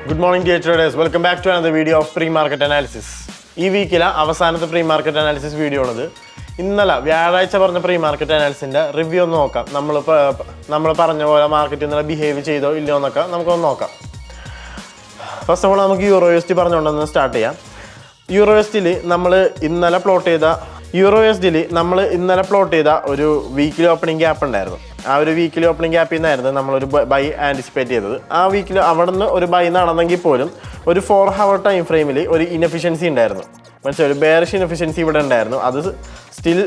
Good morning dear traders, welcome back to another video of pre-market analysis. ഈ വീക്കിലെ അവസാനത്തെ pre market analysis video ആണത്. ഇന്നലെ വ്യാഴാഴ്ച പറഞ്ഞ പ്രീ മാർക്കറ്റ് അനാലിസിൻ്റെ റിവ്യൂ ഒന്ന് നോക്കാം. നമ്മൾ പറഞ്ഞ പോലെ മാർക്കറ്റ് ഇന്നലെ ബിഹേവ് ചെയ്തോ ഇല്ലയോ എന്നൊക്കെ നമുക്കൊന്ന് നോക്കാം. ഫസ്റ്റ് ഓഫ് ഓൾ നമുക്ക് യൂറോ USD പറഞ്ഞുകൊണ്ടൊന്ന് സ്റ്റാർട്ട് ചെയ്യാം. യൂറോ USDയിൽ നമ്മൾ ഇന്നലെ പ്ലോട്ട് ചെയ്ത ഒരു വീക്കിലി ഓപ്പണിംഗ് ഗ്യാപ്പ് ഉണ്ടായിരുന്നു. ആ ഒരു വീക്കിലി ഓപ്പണിംഗ് ഗ്യാപ്പിൽ നിന്നായിരുന്നു നമ്മളൊരു ബൈ ആൻറ്റിസിപ്പേറ്റ് ചെയ്തത്. ആ വീക്കിൽ അവിടെ നിന്ന് ഒരു ബൈ നടന്നെങ്കിൽ പോലും ഒരു 4 hour ടൈം ഫ്രെയിമിൽ ഒരു ഇനഫിഷ്യൻസി ഉണ്ടായിരുന്നു. മനസ്സിലായി, ഒരു ബെയറിഷ് ഇനഫിഷ്യൻസി ഇവിടെ ഉണ്ടായിരുന്നു. അത് സ്റ്റിൽ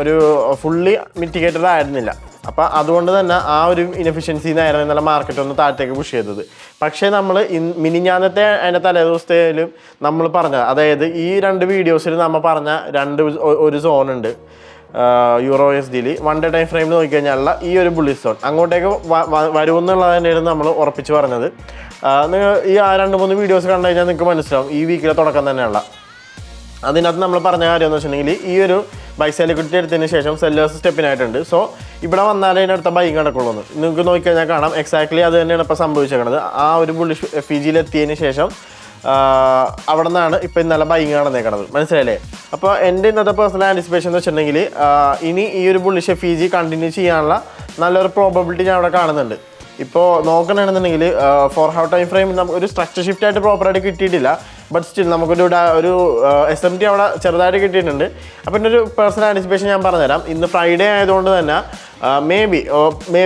ഒരു ഫുള്ളി മിറ്റിഗേറ്റഡ് ആയിരുന്നില്ല. അപ്പോൾ അതുകൊണ്ട് തന്നെ ആ ഒരു ഇനഫിഷ്യൻസിന്നായിരുന്നു ഇന്നലെ മാർക്കറ്റ് ഒന്ന് താഴത്തേക്ക് പുഷ് ചെയ്തത്. പക്ഷേ നമ്മൾ മിനിഞ്ഞാന്നത്തെ അതിൻ്റെ തലേദിവസത്തിലും നമ്മൾ പറഞ്ഞത്, അതായത് ഈ 2 വീഡിയോസിൽ നമ്മൾ പറഞ്ഞ ഒരു സോണുണ്ട് യൂറോ USDയിൽ 1 day ടൈം ഫ്രെയിമിൽ നോക്കിക്കഴിഞ്ഞാലുള്ള ഈ ഒരു ബുള്ളിഷ് സോൺ അങ്ങോട്ടേക്ക് വരുമെന്നുള്ളത് തന്നെയായിരുന്നു നമ്മൾ ഉറപ്പിച്ച് പറഞ്ഞത്. നിങ്ങൾ ഈ 2-3 വീഡിയോസ് കണ്ടു കഴിഞ്ഞാൽ നിങ്ങൾക്ക് മനസ്സിലാവും ഈ വീക്കിലെ തുടക്കം തന്നെയുള്ള. അതിനകത്ത് നമ്മൾ പറഞ്ഞ കാര്യം എന്ന് വെച്ചിട്ടുണ്ടെങ്കിൽ ഈ ഒരു ബൈ സെൽ ലിക്വിഡിറ്റി എടുത്തതിന് ശേഷം സെല്ലേഴ്സ് സ്റ്റെപ്പിനായിട്ടുണ്ട്. സോ ഇവിടെ വന്നാലേ അതിനടുത്ത ബൈ കിടക്കുള്ളൂ. നിങ്ങൾക്ക് നോക്കിക്കഴിഞ്ഞാൽ കാണാം എക്സാക്ട്ലി അത് തന്നെയാണ് ഇപ്പോൾ സംഭവിച്ചേക്കുന്നത്. ആ ഒരു ബുള്ളിഷ് FEGയിൽ എത്തിയതിന് ശേഷം അവിടെ നിന്നാണ് ഇപ്പോൾ ഇന്നലെ ബൈങ് നടന്നേക്കണത്. മനസ്സിലായില്ലേ? അപ്പോൾ എൻ്റെ ഇന്നത്തെ പേഴ്സണൽ ആൻറ്റിസിപ്പേഷൻ എന്ന് വെച്ചിട്ടുണ്ടെങ്കിൽ ഇനി ഈ ഒരു ബുള്ളിഷ് FEG കണ്ടിന്യൂ ചെയ്യാനുള്ള നല്ലൊരു പ്രോബബിലിറ്റി ഞാൻ അവിടെ കാണുന്നുണ്ട്. ഇപ്പോൾ നോക്കണമെന്നുണ്ടെങ്കിൽ 4 hour ടൈം ഫ്രെയിം നമുക്ക് ഒരു സ്ട്രക്ചർ ഷിഫ്റ്റ് ആയിട്ട് പ്രോപ്പറായിട്ട് കിട്ടിയിട്ടില്ല. ബട്ട് സ്റ്റിൽ നമുക്കൊരു SMT അവിടെ ചെറുതായിട്ട് കിട്ടിയിട്ടുണ്ട്. അപ്പോൾ എൻ്റെ ഒരു പേഴ്സണൽ ആൻറ്റിസിപ്പേഷൻ ഞാൻ പറഞ്ഞുതരാം. ഇന്ന് ഫ്രൈഡേ ആയതുകൊണ്ട് തന്നെ മേ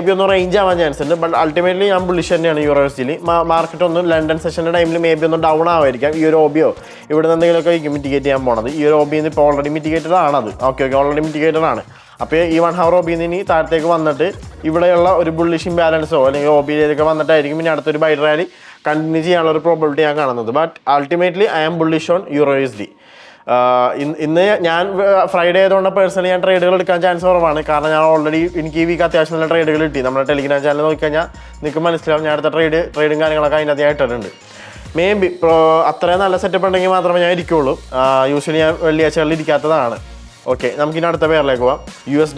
ബി ഒന്ന് റേഞ്ച് ആവാൻ ചാൻസ് ഉണ്ട്. ബട്ട് അൾട്ടിമേറ്റ്ലി ഞാൻ ബുള്ളിഷ് തന്നെയാണ് യൂറോ USDയിൽ. മാർക്കറ്റ് ഒന്ന് ലണ്ടൻ സെഷൻ്റെ ടൈമിൽ മേ ബി ഒന്ന് ഡൗൺ ആവായിരിക്കാം. ഈ ഒരു OBO ഇവിടെ നിന്ന് എന്തെങ്കിലുമൊക്കെ മിറ്റിഗേറ്റ് ചെയ്യാൻ പോണത്. ഈ ഒരു OBയിൽ നിന്ന് ഇപ്പോൾ ഓൾറെഡി മിറ്റിഗേറ്റഡ് ആണത്. ഓക്കെ ഓൾറെഡി മിറ്റിഗേറ്റഡ് ആണ്. അപ്പോൾ ഈ 1 hour OBയിൽ നിന്ന് ഇനി താഴത്തേക്ക് വന്നിട്ട് ഇവിടെയുള്ള ഒരു ബുള്ളിഷ് ഇംബാലൻസോ അല്ലെങ്കിൽ OBയിലേക്ക് വന്നിട്ടായിരിക്കും ഇനി അടുത്തൊരു ബൈ റാലി കണ്ടിന്യൂ ചെയ്യാനുള്ള ഒരു പ്രോബബിലിറ്റി ഞാൻ കാണുന്നത്. But ultimately I am bullish on euro USD. ഇന്ന് ഞാൻ ഫ്രൈഡേ ആയതുകൊണ്ട് പേഴ്സണലി ഞാൻ ട്രേഡുകൾ എടുക്കാൻ ചാൻസ് കുറവാണ്. കാരണം ഞാൻ ഓൾറെഡി എനിക്ക് ഈ വീക്ക് അത്യാവശ്യം നല്ല ട്രേഡുകൾ കിട്ടി. നമ്മുടെ ടെലിഗ്രാം ചാനൽ നോക്കിക്കഴിഞ്ഞാൽ നിങ്ങൾക്ക് മനസ്സിലാവും ഞാൻ അടുത്ത ട്രേഡും കാര്യങ്ങളൊക്കെ അതിനകത്ത് ഇട്ടിട്ടുണ്ട്. മേ ബി അത്രയും നല്ല സെറ്റപ്പ് ഉണ്ടെങ്കിൽ മാത്രമേ ഞാൻ ഇരിക്കുകയുള്ളൂ. യൂഷ്വലി ഞാൻ വെള്ളിയാഴ്ചകളിൽ ഇരിക്കാത്തതാണ്. ഓക്കെ, നമുക്കിനി അടുത്ത പേരിലേക്ക് പോവാം. US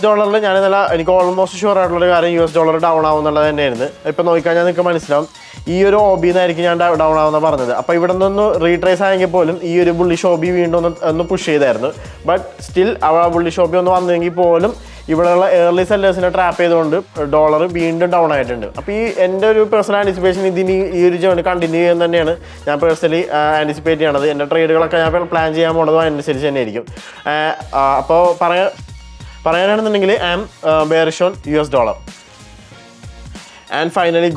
ഡോളറിൽ ഞാൻ എനിക്ക് ഓൾമോസ്റ്റ് ഷുവർ ആയിട്ടുള്ളൊരു കാര്യം US ഡോളർ ഡൗൺ ആവുന്നുള്ളത് തന്നെയായിരുന്നു. ഇപ്പോൾ നോക്കിക്കഴിഞ്ഞാൽ നിങ്ങൾക്ക് മനസ്സിലാവും ഈ ഒരു OB നിന്നായിരിക്കും ഞാൻ ഡൗൺ ആവുന്ന പറഞ്ഞത്. അപ്പോൾ ഇവിടെ നിന്നൊന്ന് റീട്രേസ് ആയെങ്കിൽ പോലും ഈ ഒരു ബുള്ളിഷ് OB വീണ്ടും ഒന്ന് പുഷ് ചെയ്തായിരുന്നു. ബട്ട് സ്റ്റിൽ ആ ബുള്ളിഷ് OB ഒന്ന് വന്നെങ്കിൽ പോലും ഇവിടെയുള്ള ഏർലി സെല്ലേഴ്സിനെ ട്രാപ്പ് ചെയ്തുകൊണ്ട് ഡോളർ വീണ്ടും ഡൗൺ ആയിട്ടുണ്ട്. അപ്പോൾ എൻ്റെ ഒരു പേഴ്സണൽ ആൻറ്റിസിപ്പേഷൻ ഇതിന് ഈ ഒരു ജേർണി കണ്ടിന്യൂ ചെയ്യുന്നത് തന്നെയാണ് ഞാൻ പേഴ്സണലി ആൻറ്റിസിപ്പേറ്റ് ചെയ്യണത്. എൻ്റെ ട്രേഡുകളൊക്കെ ഞാൻ പ്ലാൻ ചെയ്യാൻ പോകുന്നതും അതിനനുസരിച്ച് തന്നെ ആയിരിക്കും. അപ്പോൾ പറയാനാണെന്നുണ്ടെങ്കിൽ I am bearish on US dollar. And finally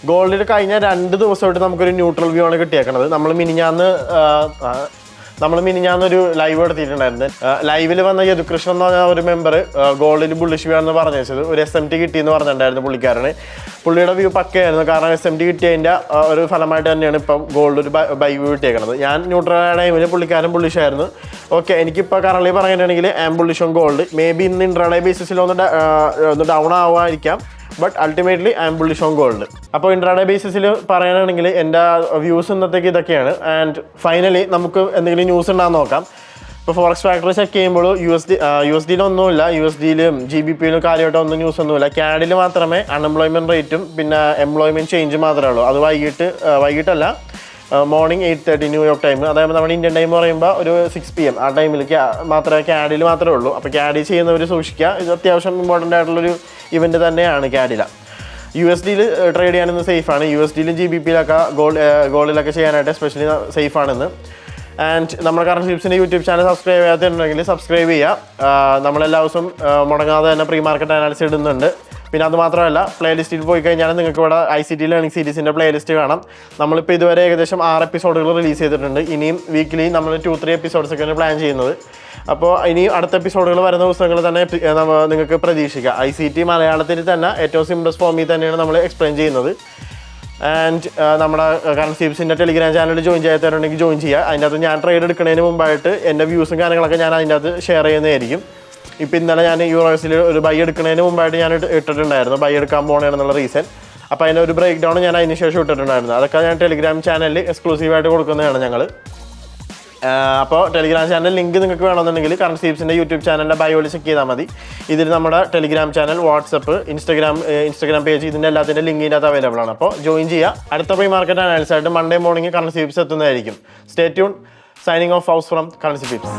ഗോൾഡിൽ കഴിഞ്ഞ 2 ദിവസമായിട്ട് നമുക്കൊരു ന്യൂട്രൽ വ്യൂ ആണ് കിട്ടിയേക്കുന്നത്. നമ്മൾ മിനിഞ്ഞാന്നൊരു ലൈവ് എടുത്തിട്ടുണ്ടായിരുന്നു. ലൈവിൽ വന്ന യദുകൃഷ്ണൻ എന്ന് പറഞ്ഞ ഒരു മെമ്പർ ഗോൾഡിൽ ബുള്ളിഷ് വ്യൂ ആണെന്ന് പറഞ്ഞു വെച്ചത്. ഒരു SMT കിട്ടിയെന്ന് പറഞ്ഞിട്ടുണ്ടായിരുന്നു പുള്ളിക്കാരന്. പുള്ളിയുടെ വ്യൂ പക്കയായിരുന്നു. കാരണം SMT കിട്ടിയതിൻ്റെ ഒരു ഫലമായിട്ട് തന്നെയാണ് ഇപ്പം ഗോൾഡ് ഒരു ബൈ വ്യൂ കിട്ടിയേക്കുന്നത്. ഞാൻ ന്യൂട്രൽ ടൈമിൽ പുള്ളിക്കാരൻ ബുള്ളിഷ് ആയിരുന്നു. ഓക്കെ, എനിക്കിപ്പോൾ കറൻലി പറയുകയാണെങ്കിൽ I am bullish on gold. Maybe ഇന്ന് ഇൻട്രാഡേ ബേസിസിൽ ഒന്ന് ഡൗൺ ആവുമായിരിക്കാം. But ultimately I am bullish on gold. അപ്പോൾ ഇൻട്രാഡേ ബേസിസിൽ പറയുകയാണെങ്കിൽ എൻ്റെ വ്യൂസ് ഇന്നത്തേക്ക് ഇതൊക്കെയാണ്. ആൻഡ് ഫൈനലി നമുക്ക് എന്തെങ്കിലും ന്യൂസ് ഉണ്ടാകുന്ന നോക്കാം. ഇപ്പോൾ ഫോറക്സ് ഫാക്ടറി ചെക്ക് ചെയ്യുമ്പോൾ USDയിലൊന്നുമില്ല. USDയിലും GBPയിലും കാര്യമായിട്ട് ഒന്നും ന്യൂസ് ഒന്നുമില്ല. CAD മാത്രമേ അൺഎംപ്ലോയ്മെൻറ്റ് റേറ്റും പിന്നെ എംപ്ലോയ്മെൻറ്റ് ചേഞ്ച് മാത്രമേ ഉള്ളൂ. അത് വൈകിട്ടല്ല, മോർണിംഗ് 8:30 ന്യൂയോർക്ക് ടൈം. അതായത് നമ്മുടെ ഇന്ത്യൻ ടൈം പറയുമ്പോൾ ഒരു 6 PM ആ ടൈമിൽ മാത്രമേ CAD മാത്രമേ ഉള്ളൂ. അപ്പോൾ CAD ചെയ്യുന്നവർ സൂക്ഷിക്കുക. ഇത് അത്യാവശ്യം ഇമ്പോർട്ടൻ്റ് ആയിട്ടുള്ളൊരു ഇവൻറ്റ് തന്നെയാണ് CAD. USDയിൽ ട്രേഡ് ചെയ്യാനൊന്ന് സേഫാണ്. USDയിലും GBPയിലൊക്കെ ഗോൾഡിലൊക്കെ ചെയ്യാനായിട്ട് എസ്പെഷ്യലി സേഫാണെന്ന്. ആൻഡ് നമ്മുടെ കറൻസി ടിപ്സിൻ്റെ യൂട്യൂബ് ചാനൽ സബ്സ്ക്രൈബ് ചെയ്യാത്തുണ്ടെങ്കിൽ സബ്സ്ക്രൈബ് ചെയ്യുക. നമ്മളെല്ലാ ദിവസവും മുടങ്ങാതെ തന്നെ പ്രീ മാർക്കറ്റ് അനാലിസിസ് ഇടുന്നുണ്ട്. പിന്നെ അത് മാത്രമല്ല പ്ലേലിസ്റ്റിൽ പോയി കഴിഞ്ഞാൽ നിങ്ങൾക്ക് ഇവിടെ ICT ലേണിംഗ് സീരീസിൻ്റെ പ്ലേലിസ്റ്റ് കാണാം. നമ്മളിപ്പോൾ ഇതുവരെ ഏകദേശം 6 എപ്പിസോഡുകൾ റിലീസ് ചെയ്തിട്ടുണ്ട്. ഇനിയും വീക്കിലി നമ്മൾ 2-3 എപ്പിസോഡ്സൊക്കെയാണ് പ്ലാൻ ചെയ്യുന്നത്. അപ്പോൾ ഇനി അടുത്ത എപ്പിസോഡുകൾ വരുന്ന ദിവസങ്ങളിൽ തന്നെ നിങ്ങൾക്ക് പ്രതീക്ഷിക്കാം. ICT മലയാളത്തിൽ തന്നെ ഏറ്റവും സിംപ്ലസ്റ്റ് ഫോമിൽ തന്നെയാണ് നമ്മൾ എക്സ്പ്ലെയിൻ ചെയ്യുന്നത്. ആൻഡ് നമ്മുടെ കറൻസി ടിപ്സിൻ്റെ ടെലിഗ്രാം ചാനൽ ജോയിൻ ചെയ്യാത്തവരുണ്ടെങ്കിൽ ജോയിൻ ചെയ്യുക. അതിൻ്റെ അകത്ത് ഞാൻ ട്രേഡ് എടുക്കുന്നതിന് മുമ്പായിട്ട് എൻ്റെ വ്യൂസും കാര്യങ്ങളൊക്കെ ഞാൻ അതിൻ്റെ അകത്ത് ഷെയർ ചെയ്യുന്നതായിരിക്കും. ഇപ്പോൾ ഇന്നലെ ഞാൻ യൂറോ USDയിൽ ഒരു ബൈ എടുക്കുന്നതിന് മുമ്പായിട്ട് ഞാൻ ഇട്ടിട്ടുണ്ടായിരുന്നു ബൈ എടുക്കാൻ പോകണമെന്നുള്ള റീസൺ. അപ്പോൾ അതിൻ്റെ ഒരു ബ്രേക്ക് ഡൗൺ ഞാൻ അതിന് ശേഷം ഇട്ടിട്ടുണ്ടായിരുന്നു. അതൊക്കെ ഞാൻ ടെലിഗ്രാം ചാനലിൽ എക്സ്ക്ലൂസീവായിട്ട് കൊടുക്കുന്നതാണ് ഞങ്ങൾ. അപ്പോൾ ടെലിഗ്രാം ചാനൽ ലിങ്ക് നിങ്ങൾക്ക് വേണമെന്നുണ്ടെങ്കിൽ കറൻറ്റ് സ്വീപ്സിൻ്റെ യൂട്യൂബ് ചാനലിൻ്റെ ബയോയിൽ ചെക്ക് ചെയ്താൽ മതി. ഇതിൽ നമ്മുടെ Telegram channel, WhatsApp, Instagram page ഇതിൻ്റെ എല്ലാത്തിൻ്റെ ലിങ്ക് ഇതിനകത്ത് അവൈലബിൾ ആണ്. അപ്പോൾ ജോയിൻ ചെയ്യുക. അടുത്ത പ്രീ മാർക്കറ്റ് അനാലിസിസ് ആയിട്ട് മൺഡേ മോർണിംഗ് കറൻറ്റ് സ്വീപ്സ് എത്തുന്നതായിരിക്കും. Stay tune. Signing off house from current sweeps.